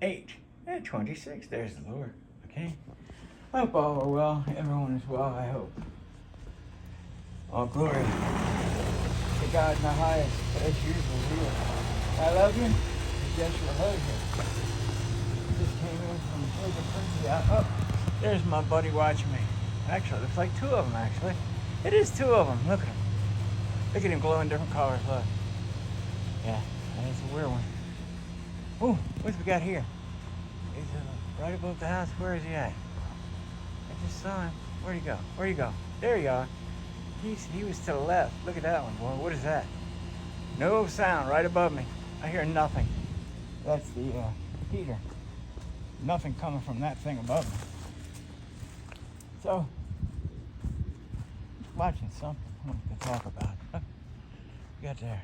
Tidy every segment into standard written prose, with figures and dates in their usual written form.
8 and 26. There's the Lord. Okay. I hope all are well. Everyone is well, I hope. All glory to God in the highest. As usual, real. I love you. Yes, you love you. Just came in from the out. Oh, there's my buddy watching me. Actually, it looks like two of them, actually. It is two of them. Look at him. Look at him glowing different colors. Look. Yeah, that's a weird one. Ooh, what's we got here? He's right above the house. Where is he at? I just saw him. Where'd he go? Where'd he go? There you are. He was to the left. Look at that one. Boy, what is that? No sound right above me. I hear nothing. That's the heater. Nothing coming from that thing above me. So, watching something I wanted to talk about. Look, we got there.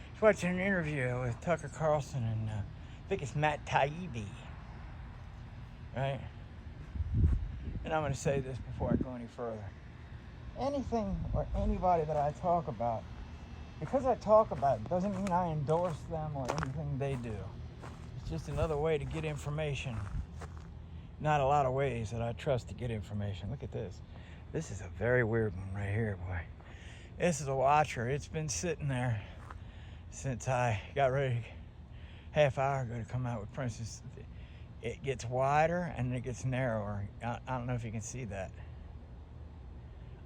I was watching an interview with Tucker Carlson and I think it's Matt Taibbi, right? And I'm going to say this before I go any further. Anything or anybody that I talk about, because I talk about it doesn't mean I endorse them or anything they do. It's just another way to get information. Not a lot of ways that I trust to get information. Look at this. This is a very weird one right here, boy. This is a watcher. It's been sitting there since I got ready half hour ago to come out with Princess. It gets wider and it gets narrower. I don't know if you can see that.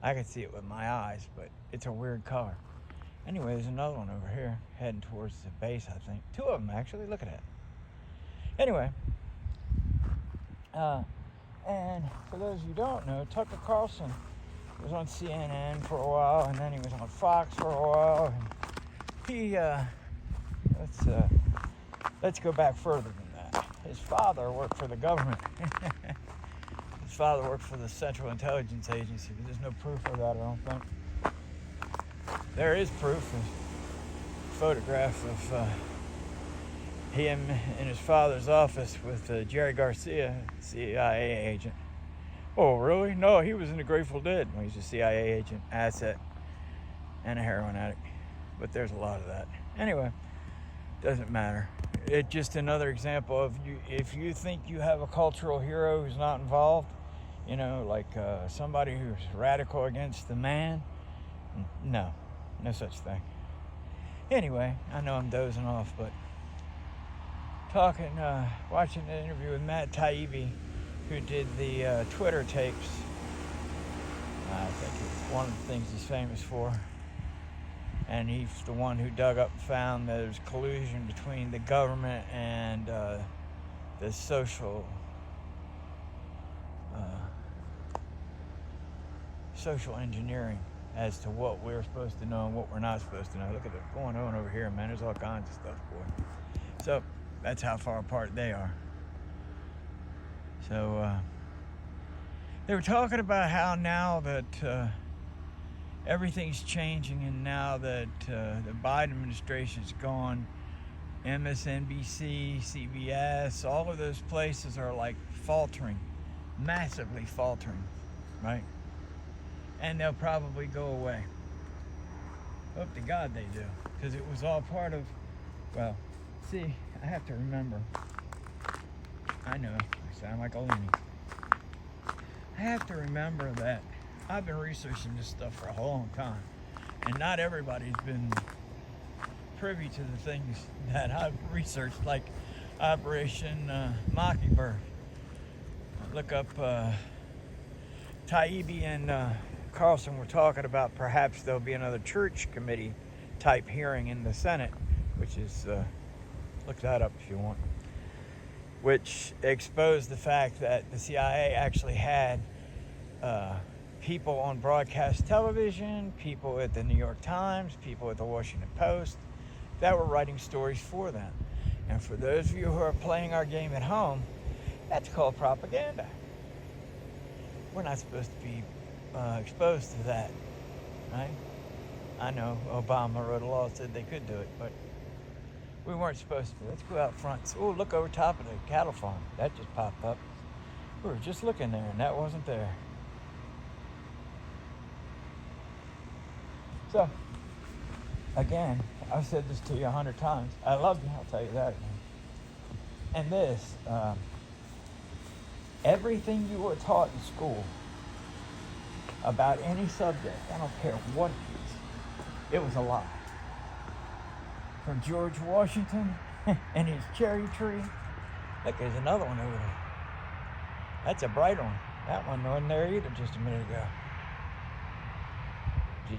I can see it with my eyes, but it's a weird color. Anyway, there's another one over here heading towards the base, I think. Two of them, actually. Look at that. Anyway, and for those who don't know, Tucker Carlson was on CNN for a while, and then he was on Fox for a while. And he, let's go back further than that. His father worked for the government. His father worked for the Central Intelligence Agency, but there's no proof of that, I don't think. There is proof, a photograph of him in his father's office with Jerry Garcia, CIA agent. Oh, really? No, he was in the Grateful Dead. Well, he's a CIA agent, asset, and a heroin addict. But there's a lot of that. Anyway, doesn't matter. It's just another example of if you think you have a cultural hero who's not involved, you know, like somebody who's radical against the man, no such thing. Anyway, I know I'm dozing off, but watching an interview with Matt Taibbi, who did the Twitter tapes. I think it's one of the things he's famous for. And he's the one who dug up and found that there's collusion between the government and the social engineering as to what we're supposed to know and what we're not supposed to know. Look at what's going on over here, man. There's all kinds of stuff, boy. So that's how far apart they are. So they were talking about how now that everything's changing, and now that the Biden administration's gone, MSNBC, CBS, all of those places are like faltering, massively faltering, right? And they'll probably go away. Hope to God they do, because it was all part of, well, see, I have to remember. I know, I sound like a loony. I have to remember that I've been researching this stuff for a long time, and not everybody's been privy to the things that I've researched, like Operation Mockingbird. Look up Taibbi and Carlson were talking about perhaps there'll be another church committee type hearing in the Senate, which is, look that up if you want, which exposed the fact that the CIA actually had people on broadcast television, people at the New York Times, people at the Washington Post that were writing stories for them. And for those of you who are playing our game at home, that's called propaganda. We're not supposed to be exposed to that, right? I know Obama wrote a law that said they could do it, but we weren't supposed to. Let's go out front. Oh, look over top of the cattle farm. That just popped up. We were just looking there, and that wasn't there. So, again, I've said this to you 100 times. I love you, I'll tell you that again. And this, everything you were taught in school about any subject, I don't care what it was a lie. From George Washington and his cherry tree. Look, there's another one over there. That's a bright one. That one wasn't there either just a minute ago.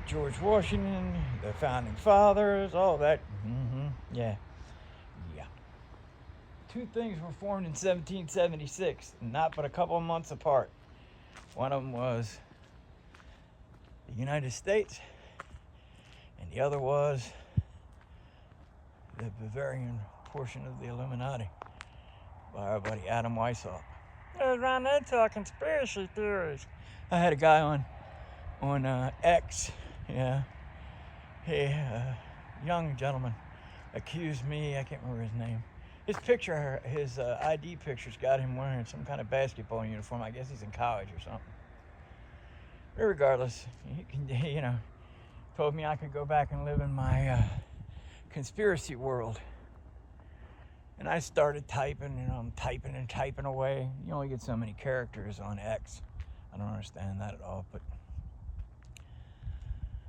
George Washington, the founding fathers, all that. Yeah. Two things were formed in 1776, not but a couple of months apart. One of them was the United States, and the other was the Bavarian portion of the Illuminati by our buddy Adam Weishaupt. I was around there talking conspiracy theories. I had a guy on X, yeah. Young gentleman accused me, I can't remember his name. His picture, his ID picture's got him wearing some kind of basketball uniform. I guess he's in college or something. Regardless, he told me I could go back and live in my conspiracy world. And I started typing, I'm typing and typing away. You only get so many characters on X. I don't understand that at all, but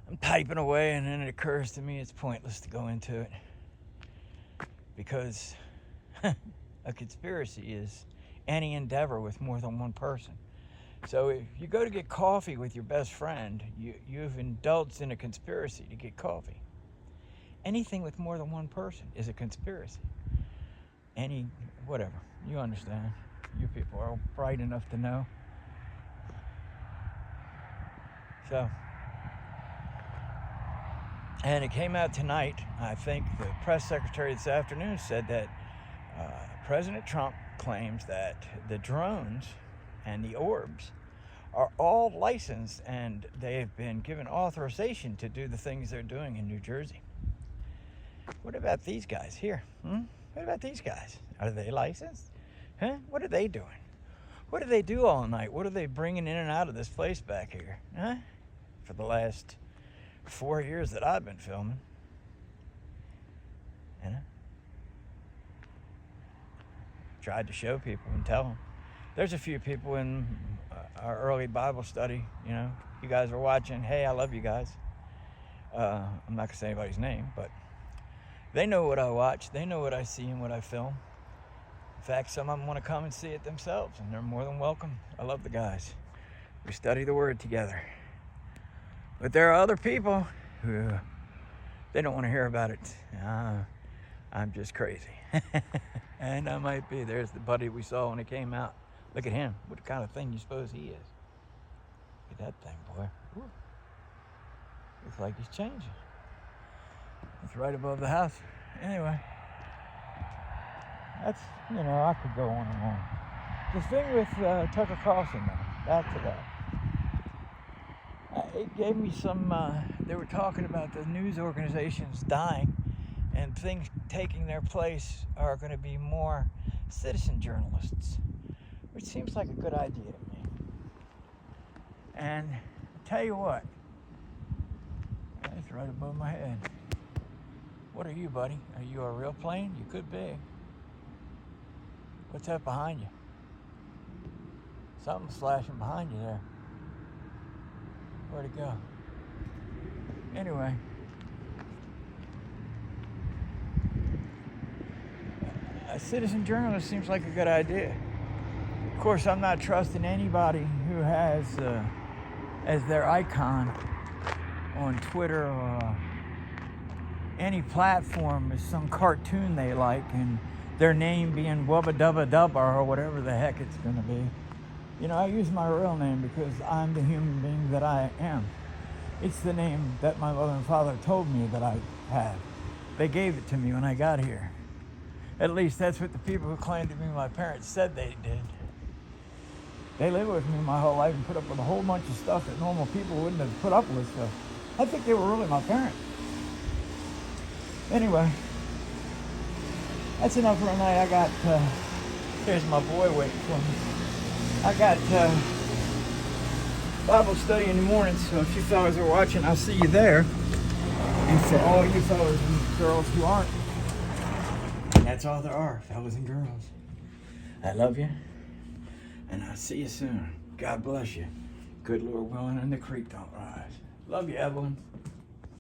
I'm typing away, and then it occurs to me it's pointless to go into it. Because a conspiracy is any endeavor with more than one person. So if you go to get coffee with your best friend, you've indulged in a conspiracy to get coffee. Anything with more than one person is a conspiracy. Whatever, you understand. You people are bright enough to know. So, and it came out tonight, I think the press secretary this afternoon said that President Trump claims that the drones and the orbs are all licensed and they have been given authorization to do the things they're doing in New Jersey. What about these guys here? What about these guys? Are they licensed? Huh? What are they doing? What do they do all night? What are they bringing in and out of this place back here? Huh? For the last 4 years that I've been filming. You know? Tried to show people and tell them. There's a few people in our early Bible study, you guys are watching. Hey, I love you guys. I'm not going to say anybody's name, but they know what I watch. They know what I see and what I film. In fact, some of them want to come and see it themselves, and they're more than welcome. I love the guys. We study the Word together. But there are other people who, they don't want to hear about it. I'm just crazy. And I might be. There's the buddy we saw when it came out. Look at him. What kind of thing you suppose he is? Look at that thing, boy. Woo. Looks like he's changing. It's right above the house. Anyway, that's, I could go on and on. The thing with Tucker Carlson, though, back to that. It gave me some, they were talking about the news organizations dying and things taking their place are going to be more citizen journalists, which seems like a good idea to me. And I'll tell you what, that's right above my head. What are you, buddy? Are you a real plane? You could be. What's that behind you? Something's flashing behind you there. Where'd it go? Anyway. A citizen journalist seems like a good idea. Of course, I'm not trusting anybody who has as their icon on Twitter or any platform is some cartoon they like and their name being Wubba Dubba Dubba or whatever the heck it's going to be. I use my real name because I'm the human being that I am. It's the name that my mother and father told me that I had. They gave it to me when I got here. At least that's what the people who claimed to be my parents said they did. They lived with me my whole life and put up with a whole bunch of stuff that normal people wouldn't have put up with. So I think they were really my parents. Anyway, that's enough for tonight. I got, here's my boy waiting for me. I got Bible study in the morning, so if you fellas are watching, I'll see you there. And for all you fellas and girls who aren't, that's all there are, fellas and girls. I love you, and I'll see you soon. God bless you. Good Lord willing, and the creek don't rise. Love you, Evelyn.